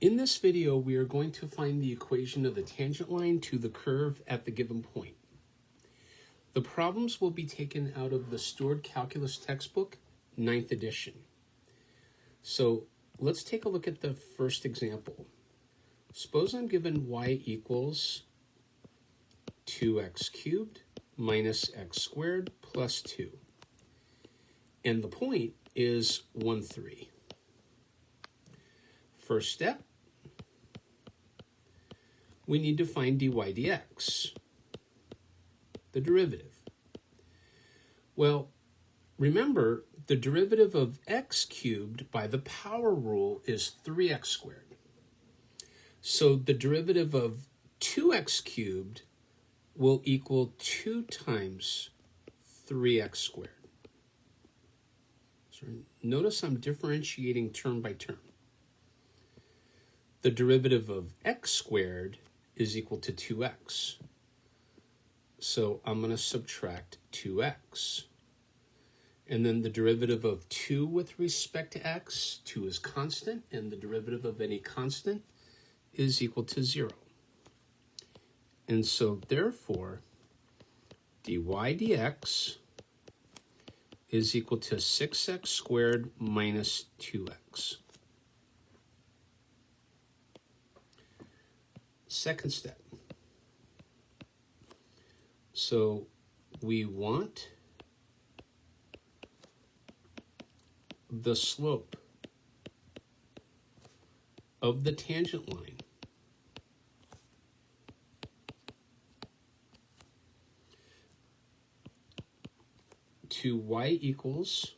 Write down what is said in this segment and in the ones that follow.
In this video, we are going to find the equation of the tangent line to the curve at the given point. The problems will be taken out of the Stored Calculus textbook, 9th edition. So let's take a look at the first example. Suppose I'm given y equals 2x cubed minus x squared plus 2. And the point is 1, 3. First step, we need to find dy dx, the derivative. Well, remember, the derivative of x cubed by the power rule is 3x squared. So the derivative of 2x cubed will equal 2 times 3x squared. So notice I'm differentiating term by term. The derivative of x squared is equal to 2x. So I'm going to subtract 2x. And then the derivative of 2 with respect to x, 2 is constant, and the derivative of any constant is equal to 0. And so therefore, dy dx is equal to 6x squared minus 2x. Second step. So we want the slope of the tangent line to y equals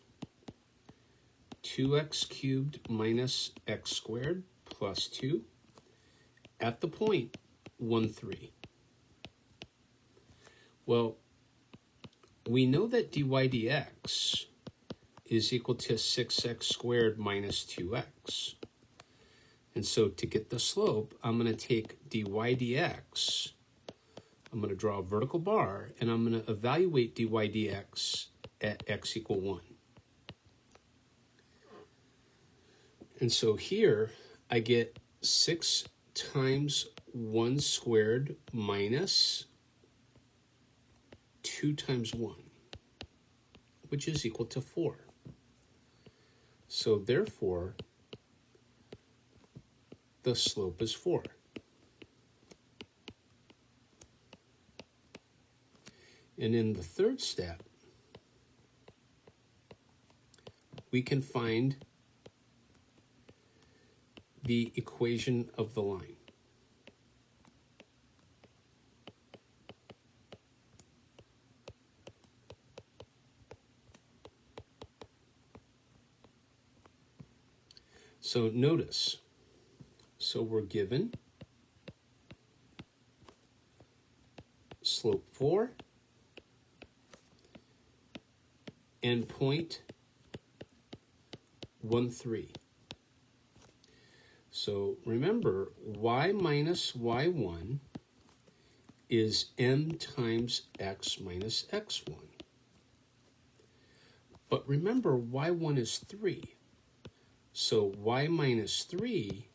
2x cubed minus x squared plus 2 at the point 1, 3. Well, we know that dy dx is equal to 6x squared minus 2x. And so to get the slope, I'm going to take dy dx, I'm going to draw a vertical bar, and I'm going to evaluate dy dx at x equal 1. And so here I get 6 times 1 squared minus 2 times 1, which is equal to 4. So therefore, the slope is 4. And in the third step, we can find the equation of the line. So notice, so we're given slope 4 and point 1, 3. So remember, y minus y1 is m times x minus x1. But remember, y1 is 3. So y minus 3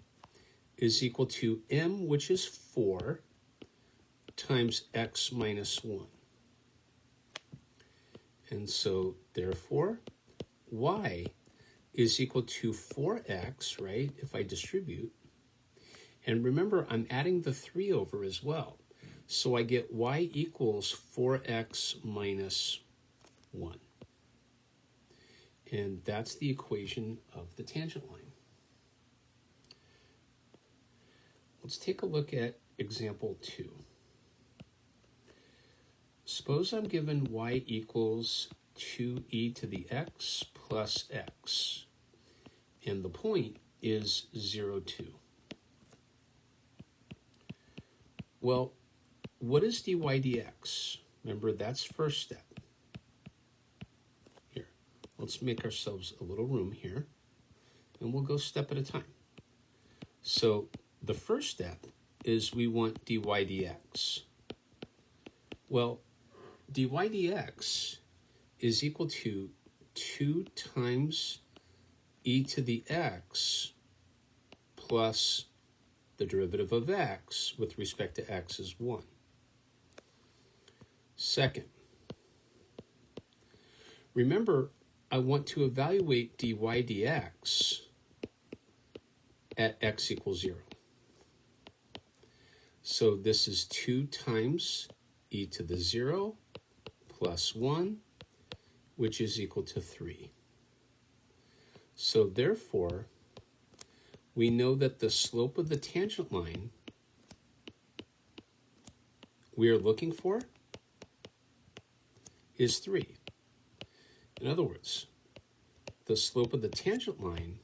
is equal to m, which is 4, times x minus 1. And so therefore, y is equal to 4x, right, if I distribute. And remember, I'm adding the 3 over as well. So I get y equals 4x minus 1. And that's the equation of the tangent line. Let's take a look at example 2. Suppose I'm given y equals 2e to the x plus x, and the point is 0, 2. Well, what is dy dx? Remember, that's first step. Here, let's make ourselves a little room here, and we'll go step at a time. So the first step is we want dy dx. Well, dy dx is equal to 2 times e to the x plus the derivative of x with respect to x is 1. Second, remember, I want to evaluate dy dx at x equals 0. So this is 2 times e to the 0 plus 1, which is equal to 3. So therefore, we know that the slope of the tangent line we are looking for is 3. In other words, the slope of the tangent line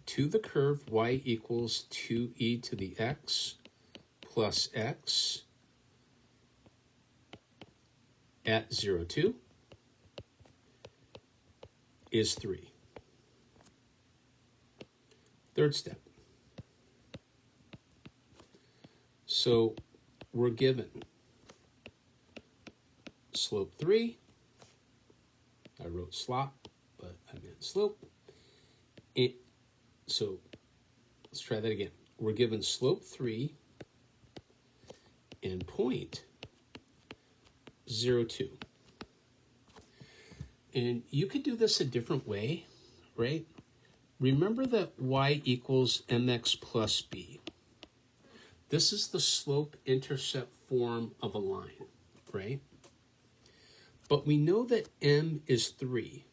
to the curve y equals 2e to the x plus x at 0, 2 is 3. Third step. So we're given slope 3. I wrote slop, but I meant slope. So let's try that again. We're given slope 3 and point 0, 2. And you could do this a different way, right? Remember that y equals mx plus b. This is the slope-intercept form of a line, right? But we know that m is 3,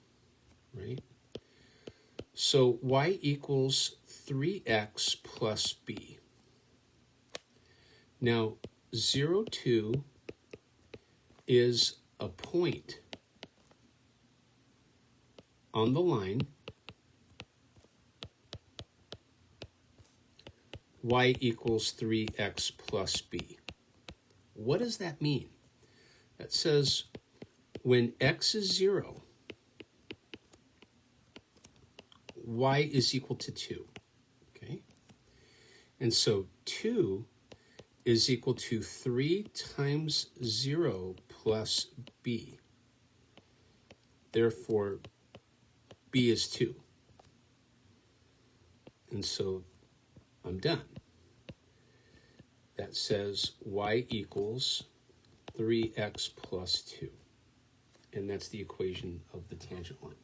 right? So y equals 3x plus b. Now, 0, 2 is a point on the line y equals 3x plus b. What does that mean? That says when x is 0, y is equal to 2, okay? And so 2 is equal to 3 times 0 plus b. Therefore, b is 2. And so I'm done. That says y equals 3x plus 2. And that's the equation of the tangent line.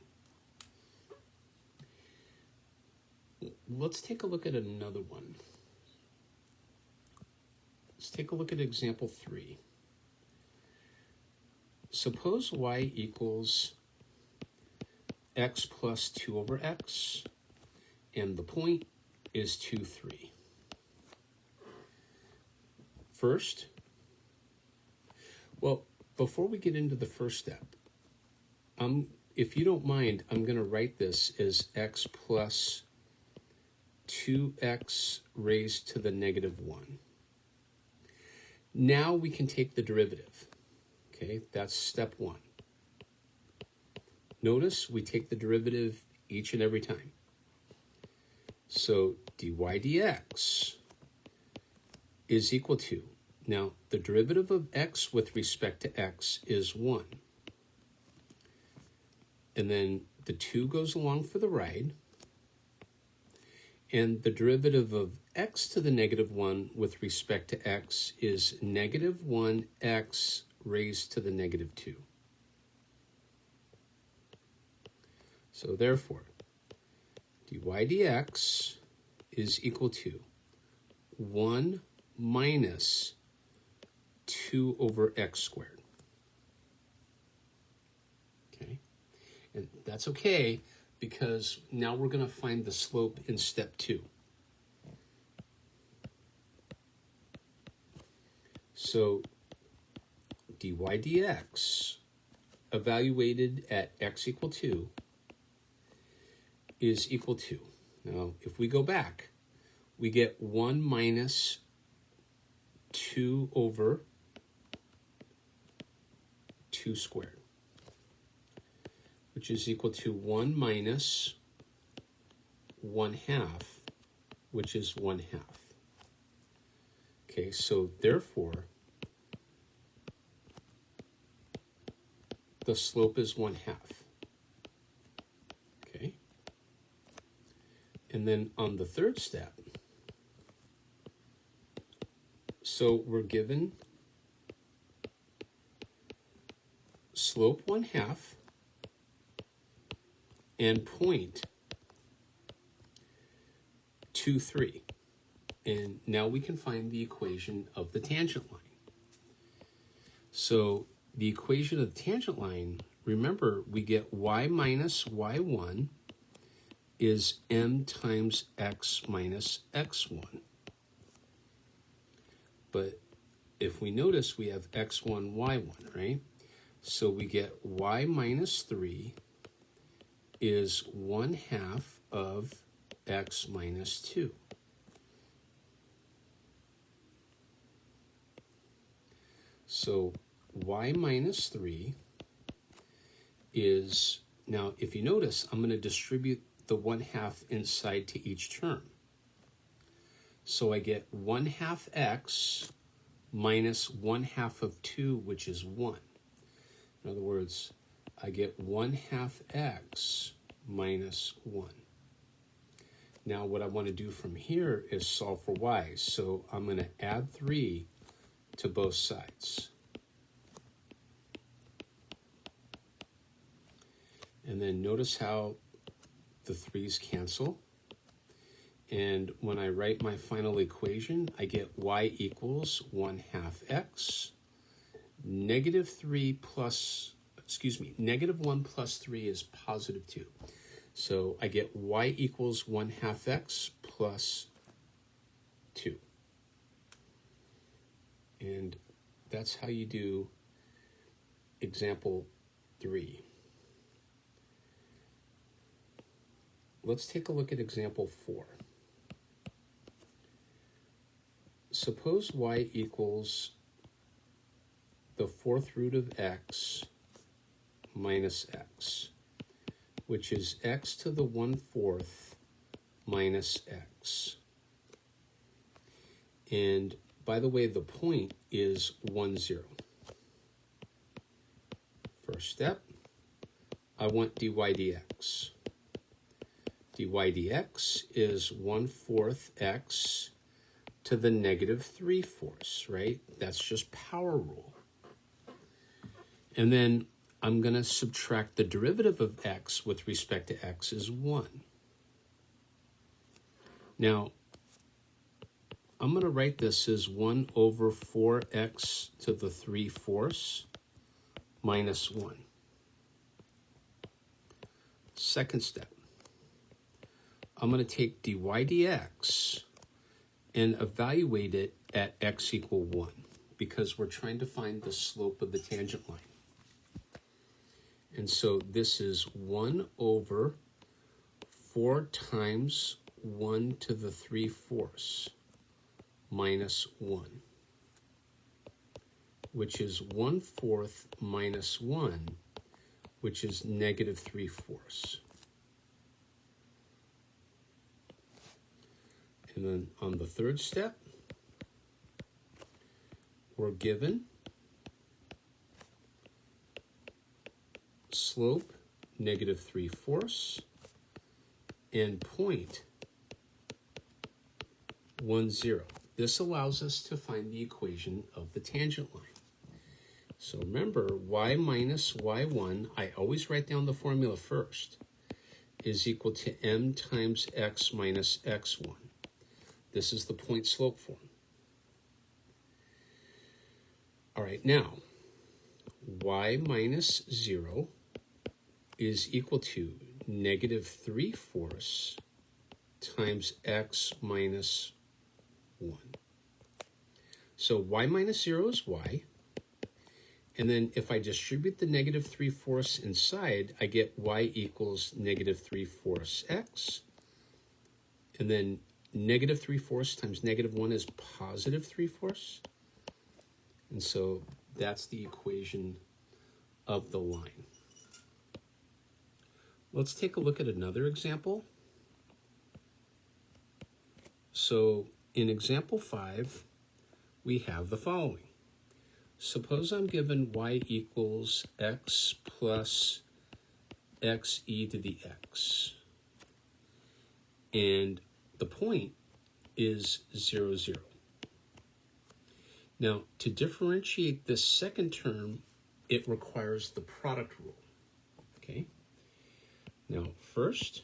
Let's take a look at another one. Let's take a look at example 3. Suppose y equals x plus 2 over x, and the point is 2, 3. First, well, before we get into the first step, if you don't mind, I'm going to write this as x plus 2x raised to the negative 1. Now we can take the derivative. Okay, that's step 1. Notice we take the derivative each and every time. So dy dx is equal to, now the derivative of x with respect to x is 1. And then the 2 goes along for the ride. And the derivative of x to the negative 1 with respect to x is negative 1x raised to the negative 2. So therefore, dy dx is equal to 1 minus 2 over x squared. Okay, and that's okay because now we're going to find the slope in step 2. So dy dx evaluated at x equal 2 is equal to, now if we go back, we get 1 minus 2 over 2 squared, which is equal to 1 minus 1/2, which is 1/2. Okay, so therefore, the slope is 1/2. Okay. And then on the third step, so we're given slope 1/2 and point 2, 3. And now we can find the equation of the tangent line. So the equation of the tangent line, remember, we get y minus y1 is m times x minus x1. But if we notice, we have x1, y1, right? So we get y minus 3 is 1/2 of x minus 2. So y minus 3 is, now if you notice, I'm going to distribute the 1/2 inside to each term. So I get 1/2 x minus 1/2 of 2, which is 1. In other words, I get 1/2 x minus 1. Now what I want to do from here is solve for y. So I'm going to add 3 to both sides. And then notice how the 3's cancel. And when I write my final equation, I get y equals 1/2 x. Negative 1 plus 3 is positive 2. So I get y equals 1/2 x plus 2. And that's how you do example 3. Let's take a look at example 4. Suppose y equals the 4th root of x minus x, which is x to the 1/4 minus x. And by the way, the point is 1, 0. First step, I want dy dx. dy dx is 1/4 x to the negative 3/4, right? That's just power rule. And then I'm going to subtract the derivative of x with respect to x is 1. Now, I'm going to write this as 1 over 4x to the 3/4 minus 1. Second step, I'm going to take dy dx and evaluate it at x equal 1, because we're trying to find the slope of the tangent line. And so this is 1 over 4 times 1 to the 3/4 minus 1, which is 1/4 minus 1, which is negative 3/4. And then on the third step, we're given slope negative 3/4 and point 1, 0. This allows us to find the equation of the tangent line. So remember, y minus y1, I always write down the formula first, is equal to m times x minus x1. This is the point slope form. All right, now, y minus 0 is equal to negative 3/4 times x minus 1. So y minus 0 is y. And then if I distribute the negative 3/4 inside, I get y equals negative 3/4 x. And then negative 3/4 times negative 1 is positive 3/4. And so that's the equation of the line. Let's take a look at another example. So in example 5, we have the following. Suppose I'm given y equals x plus x e to the x. and the point is 0, 0. Now, to differentiate this second term, it requires the product rule. Okay? Now, first,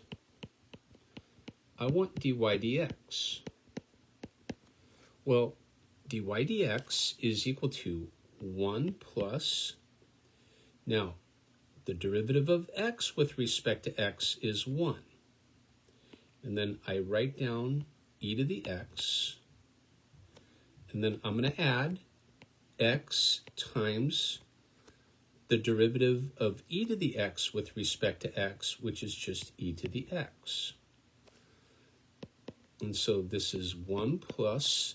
I want dy dx. Well, dy dx is equal to 1 plus, now, the derivative of x with respect to x is 1. And then I write down e to the x, and then I'm going to add x times the derivative of e to the x with respect to x, which is just e to the x. And so this is 1 plus,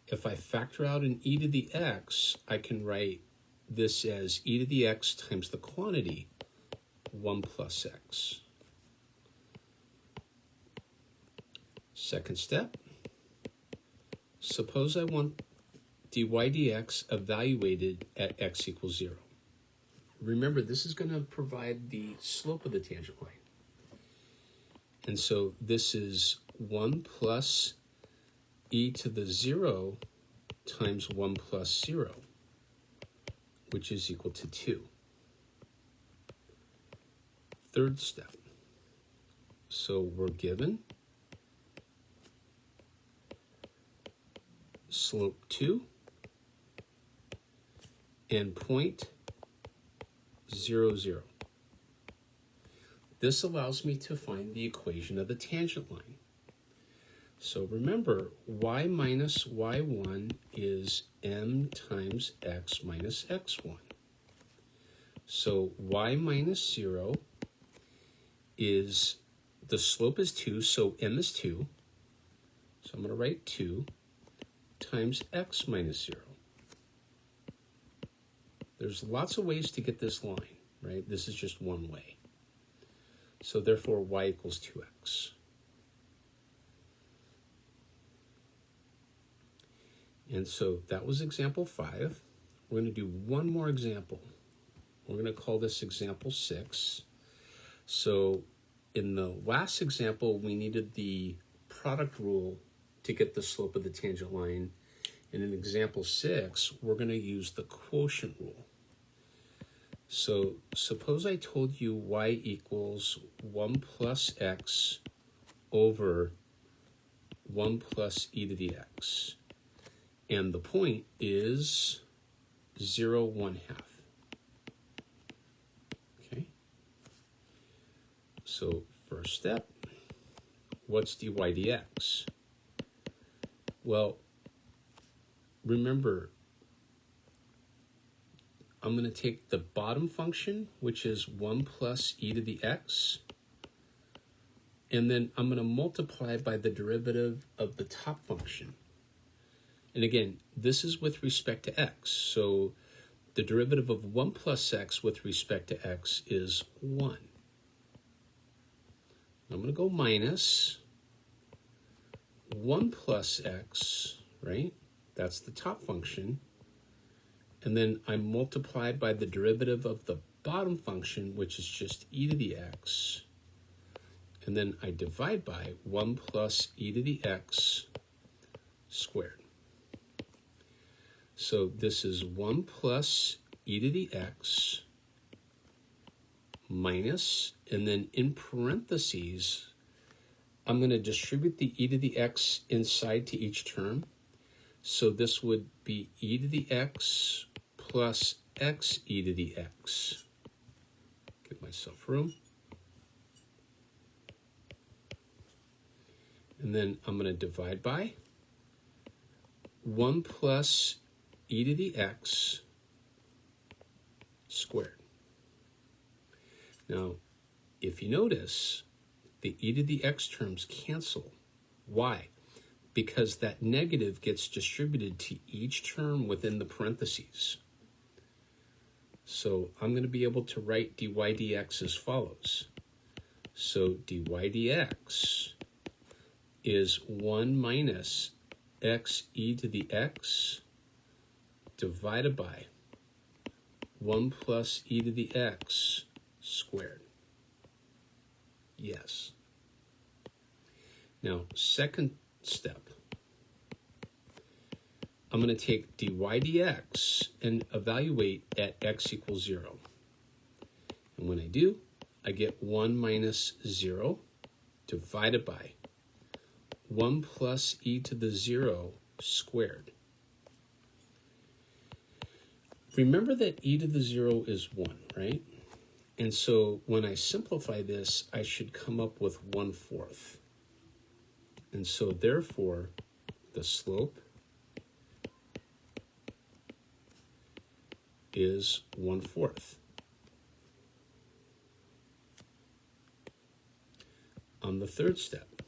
if I factor out an e to the x, I can write this as e to the x times the quantity, 1 plus x. Second step, suppose I want dy dx evaluated at x equals 0. Remember, this is going to provide the slope of the tangent line. And so this is 1 plus e to the 0 times 1 plus 0, which is equal to 2. Third step. So we're given slope 2 and point 0, 0. This allows me to find the equation of the tangent line. So remember, y minus y1 is m times x minus x1. So y minus 0 is, the slope is 2, so m is 2. So I'm going to write 2 times x minus 0. There's lots of ways to get this line, right? This is just one way. So therefore, y equals 2x. And so that was example 5. We're going to do one more example. We're going to call this example 6. So in the last example, we needed the product rule to get the slope of the tangent line. And in example 6, we're going to use the quotient rule. So suppose I told you y equals 1 plus x over 1 plus e to the x. And the point is 0, 1/2. Okay. So first step, what's dy dx? Well, remember, I'm going to take the bottom function, which is 1 plus e to the x, and then I'm going to multiply by the derivative of the top function. And again, this is with respect to x, so the derivative of 1 plus x with respect to x is 1. I'm going to go minus 1 plus x, right? That's the top function. And then I multiply by the derivative of the bottom function, which is just e to the x. And then I divide by 1 plus e to the x squared. So this is 1 plus e to the x minus, and then in parentheses, I'm going to distribute the e to the x inside to each term. So this would be e to the x plus x e to the x. Give myself room. And then I'm going to divide by 1 plus e to the x squared. Now, if you notice, the e to the x terms cancel. Why? Because that negative gets distributed to each term within the parentheses. So I'm going to be able to write dy dx as follows. So dy dx is 1 minus x e to the x divided by 1 plus e to the x squared. Yes. Now, second step, I'm going to take dy dx and evaluate at x equals 0. And when I do, I get 1 minus 0 divided by 1 plus e to the 0 squared. Remember that e to the 0 is 1, right? And so when I simplify this, I should come up with 1/4. And so therefore, the slope is 1/4. On the third step,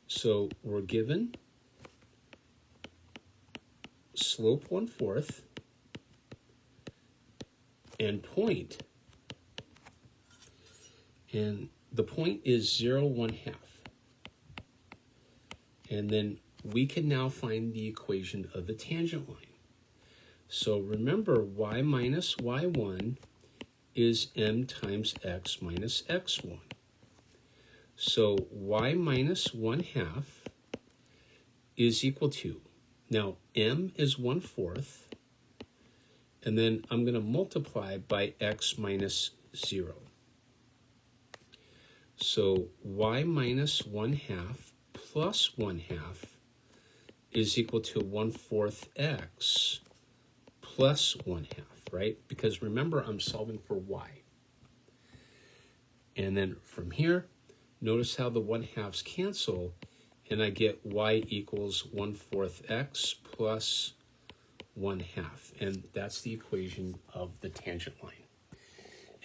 so we're given slope 1/4 and point, and the point is 0, 1/2. And then we can now find the equation of the tangent line. So remember, y minus y1 is m times x minus x1. So y minus 1/2 is equal to, now m is 1/4, and then I'm going to multiply by x minus 0. So y minus 1/2 plus 1/2 is equal to 1/4 x plus 1/2, right? Because remember, I'm solving for y. And then from here, notice how the 1/2s cancel, and I get y equals 1/4 x plus 1/2. And that's the equation of the tangent line.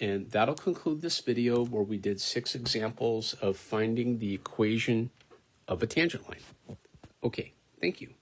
And that'll conclude this video where we did 6 examples of finding the equation of a tangent line. Okay, thank you.